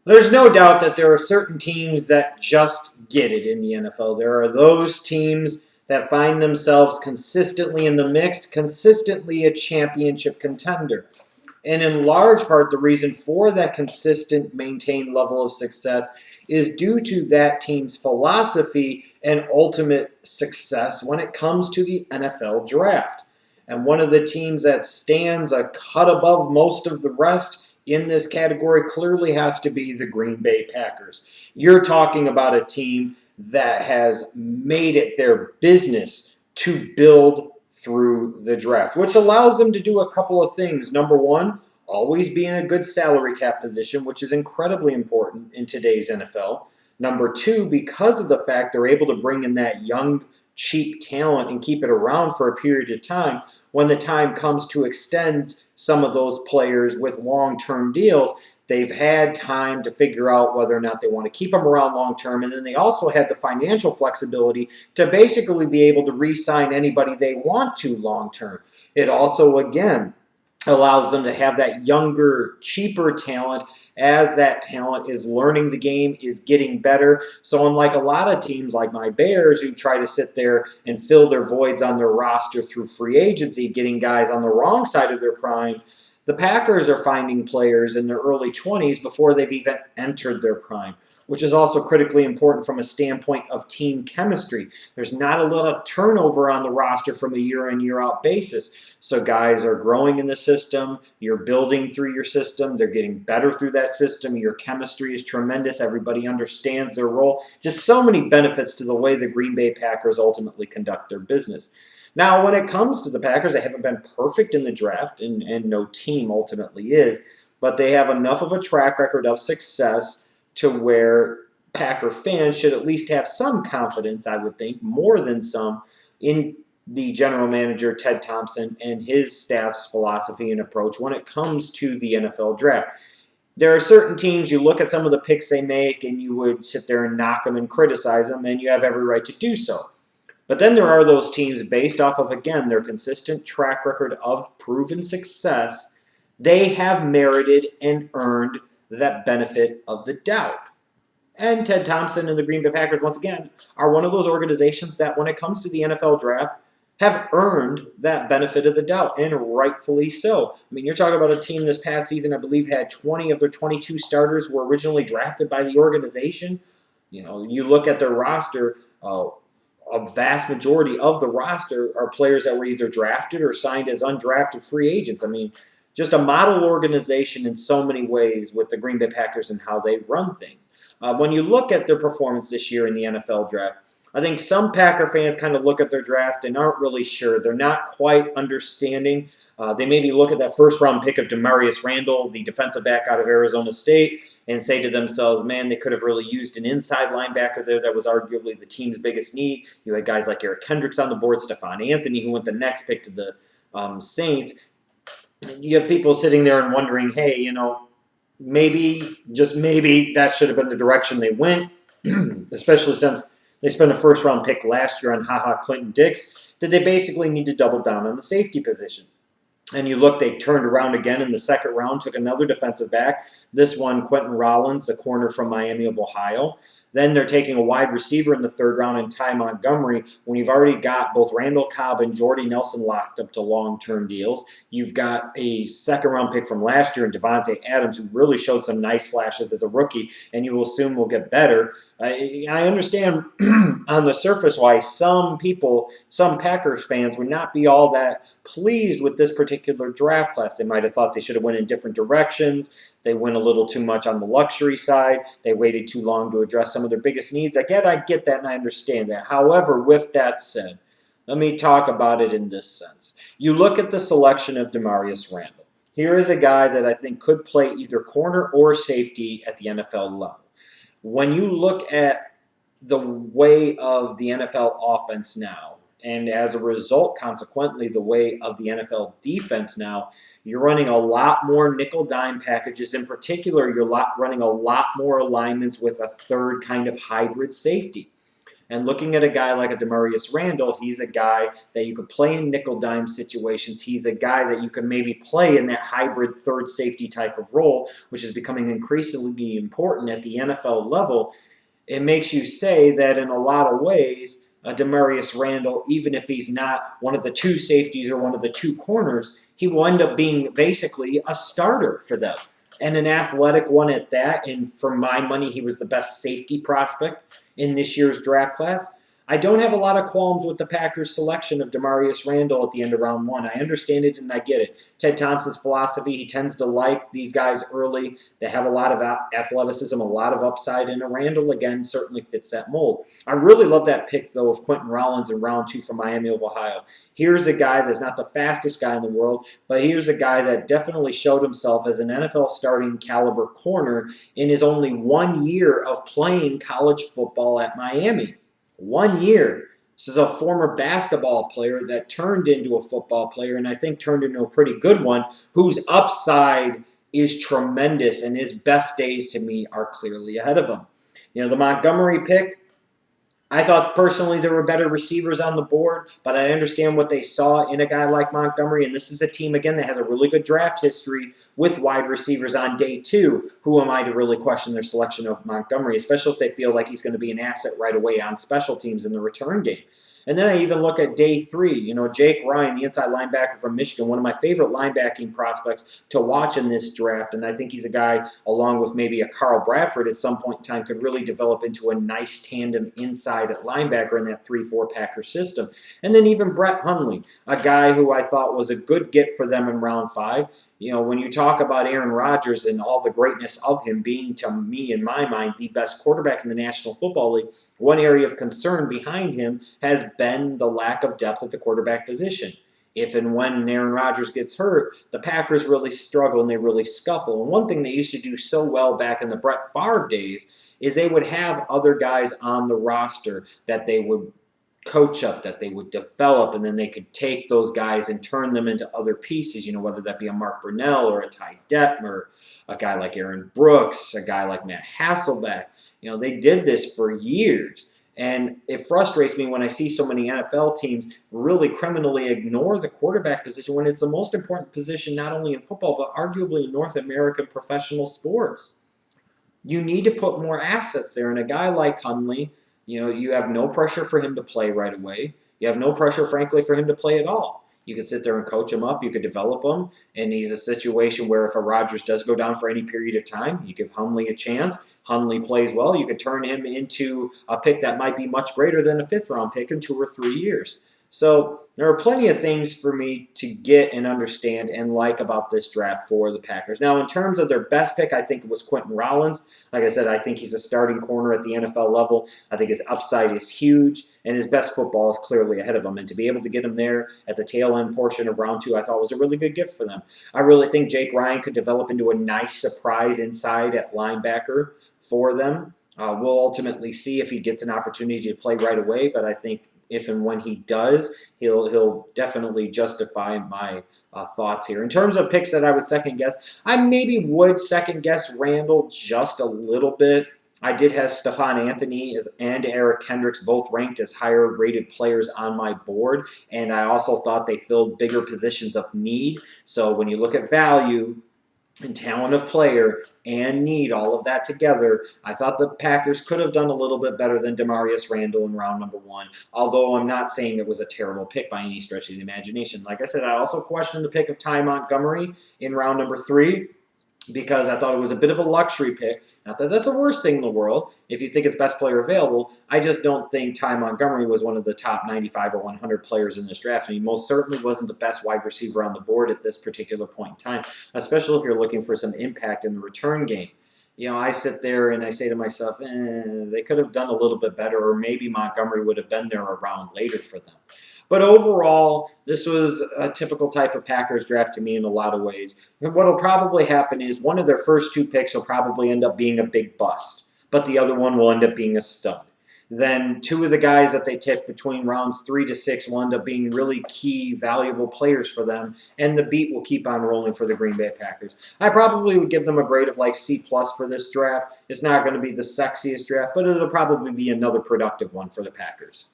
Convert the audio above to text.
There's no doubt that there are certain teams that just get it in the NFL. There are those teams that find themselves consistently in the mix, consistently a championship contender. And in large part, the reason for that consistent, maintained level of success is due to that team's philosophy and ultimate success when it comes to the NFL draft. And one of the teams that stands a cut above most of the rest in this category clearly has to be the Green Bay Packers. You're talking about a team that has made it their business to build through the draft, which allows them to do a couple of things. Number one, always be in a good salary cap position, which is incredibly important in today's NFL. Number two, because of the fact they're able to bring in that young, cheap talent and keep it around for a period of time, when the time comes to extend some of those players with long-term deals, they've had time to figure out whether or not they want to keep them around long-term, and then they also had the financial flexibility to basically be able to re-sign anybody they want to long-term. It also, again, allows them to have that younger, cheaper talent as that talent is learning the game, is getting better. So unlike a lot of teams like my Bears who try to sit there and fill their voids on their roster through free agency, getting guys on the wrong side of their prime, the Packers are finding players in their early 20s before they've even entered their prime, which is also critically important from a standpoint of team chemistry. There's not a lot of turnover on the roster from a year-in, year-out basis. So guys are growing in the system. You're building through your system. They're getting better through that system. Your chemistry is tremendous. Everybody understands their role. Just so many benefits to the way the Green Bay Packers ultimately conduct their business. Now, when it comes to the Packers, they haven't been perfect in the draft, and no team ultimately is, but they have enough of a track record of success to where Packer fans should at least have some confidence, I would think, more than some, in the general manager, Ted Thompson, and his staff's philosophy and approach when it comes to the NFL draft. There are certain teams, you look at some of the picks they make, and you would sit there and knock them and criticize them, and you have every right to do so. But then there are those teams based off of, again, their consistent track record of proven success. They have merited and earned that benefit of the doubt. And Ted Thompson and the Green Bay Packers, once again, are one of those organizations that, when it comes to the NFL draft, have earned that benefit of the doubt, and rightfully so. I mean, you're talking about a team this past season, I believe, had 20 of their 22 starters were originally drafted by the organization. You know, you look at their roster, a vast majority of the roster are players that were either drafted or signed as undrafted free agents. I mean, just a model organization in so many ways with the Green Bay Packers and how they run things. When you look at their performance this year in the NFL draft, I think some Packer fans kind of look at their draft and aren't really sure. They're not quite understanding. They maybe look at that first-round pick of Damarious Randall, the defensive back out of Arizona State, and say to themselves, man, they could have really used an inside linebacker there. That was arguably the team's biggest need. You had guys like Eric Kendricks on the board, Stephon Anthony, who went the next pick to the Saints. You have people sitting there and wondering, hey, you know, maybe, just maybe, that should have been the direction they went, especially since they spent a first-round pick last year on Quinten Dix. Did they basically need to double down on the safety position? And you look, they turned around again in the second round, took another defensive back. This one, Quinten Rollins, the corner from Miami of Ohio. Then they're taking a wide receiver in the third round in Ty Montgomery when you've already got both Randall Cobb and Jordy Nelson locked up to long-term deals. You've got a second-round pick from last year in Devontae Adams, who really showed some nice flashes as a rookie, and you will assume will get better. I understand on the surface why some people, some Packers fans, would not be all that pleased with this particular draft class. They might have thought they should have went in different directions. They went a little too much on the luxury side. They waited too long to address some of their biggest needs. I get that and I understand that. However, with that said, let me talk about it in this sense. You look at the selection of Damarious Randall. Here is a guy that I think could play either corner or safety at the NFL level. When you look at the way of the NFL offense now, and as a result, consequently, the way of the NFL defense now, you're running a lot more nickel-dime packages. In particular, you're running a lot more alignments with a third kind of hybrid safety. And looking at a guy like a Damarious Randall, he's a guy that you could play in nickel-dime situations. He's a guy that you can maybe play in that hybrid third safety type of role, which is becoming increasingly important at the NFL level. It makes you say that in a lot of ways, Damarious Randall, even if he's not one of the two safeties or one of the two corners, he will end up being basically a starter for them. And an athletic one at that, and for my money, he was the best safety prospect in this year's draft class. I don't have a lot of qualms with the Packers' selection of Damarious Randall at the end of round 1. I understand it and I get it. Ted Thompson's philosophy, he tends to like these guys early. They have a lot of athleticism, a lot of upside, and Randall, again, certainly fits that mold. I really love that pick, though, of Quinten Rollins in round 2 from Miami of Ohio. Here's a guy that's not the fastest guy in the world, but here's a guy that definitely showed himself as an NFL starting caliber corner in his only 1 year of playing college football at Miami. 1 year. This is a former basketball player that turned into a football player, and I think turned into a pretty good one, whose upside is tremendous, and his best days to me are clearly ahead of him. You know, the Montgomery pick, I thought personally there were better receivers on the board, but I understand what they saw in a guy like Montgomery, and this is a team, again, that has a really good draft history with wide receivers on day 2. Who am I to really question their selection of Montgomery, especially if they feel like he's going to be an asset right away on special teams in the return game? And then I even look at day 3. You know, Jake Ryan, the inside linebacker from Michigan, one of my favorite linebacking prospects to watch in this draft. And I think he's a guy, along with maybe a Carl Bradford at some point in time, could really develop into a nice tandem inside at linebacker in that 3-4 Packer system. And then even Brett Hundley, a guy who I thought was a good get for them in round 5. You know, when you talk about Aaron Rodgers and all the greatness of him being, to me, in my mind, the best quarterback in the National Football League, one area of concern behind him has been the lack of depth at the quarterback position. If and when Aaron Rodgers gets hurt, the Packers really struggle and they really scuffle. And one thing they used to do so well back in the Brett Favre days is they would have other guys on the roster that they would coach up, that they would develop, and then they could take those guys and turn them into other pieces, you know, whether that be a Mark Brunell or a Ty Detmer, a guy like Aaron Brooks, a guy like Matt Hasselbeck. You know, they did this for years. And it frustrates me when I see so many NFL teams really criminally ignore the quarterback position when it's the most important position not only in football, but arguably in North American professional sports. You need to put more assets there. And a guy like Hundley, you know, you have no pressure for him to play right away. You have no pressure, frankly, for him to play at all. You could sit there and coach him up. You could develop him. And he's a situation where if a Rodgers does go down for any period of time, you give Hundley a chance. Hundley plays well. You could turn him into a pick that might be much greater than a 5th-round pick in 2 or 3 years. So there are plenty of things for me to get and understand and like about this draft for the Packers. Now, in terms of their best pick, I think it was Quinten Rollins. Like I said, I think he's a starting corner at the NFL level. I think his upside is huge, and his best football is clearly ahead of him. And to be able to get him there at the tail end portion of round 2, I thought was a really good gift for them. I really think Jake Ryan could develop into a nice surprise inside at linebacker for them. We'll ultimately see if he gets an opportunity to play right away, but I think if and when he does, he'll definitely justify my thoughts here. In terms of picks that I would second guess, I maybe would second guess Randall just a little bit. I did have Stephon Anthony and Eric Kendricks both ranked as higher rated players on my board, and I also thought they filled bigger positions of need. So when you look at value and talent of player and need, all of that together, I thought the Packers could have done a little bit better than Damarious Randall in round number 1, although I'm not saying it was a terrible pick by any stretch of the imagination. Like I said, I also questioned the pick of Ty Montgomery in round number 3 because I thought it was a bit of a luxury pick. Not that that's the worst thing in the world if you think it's best player available. I just don't think Ty Montgomery was one of the top 95 or 100 players in this draft. And he most certainly wasn't the best wide receiver on the board at this particular point in time, especially if you're looking for some impact in the return game. You know, I sit there and I say to myself, they could have done a little bit better, or maybe Montgomery would have been there a round later for them. But overall, this was a typical type of Packers draft to me in a lot of ways. What will probably happen is one of their first 2 picks will probably end up being a big bust, but the other one will end up being a stud. then two of the guys that they took between rounds 3 to 6 wound up being really key, valuable players for them, and the beat will keep on rolling for the Green Bay Packers. I probably would give them a grade of like C+ for this draft. It's not going to be the sexiest draft, but it'll probably be another productive one for the Packers.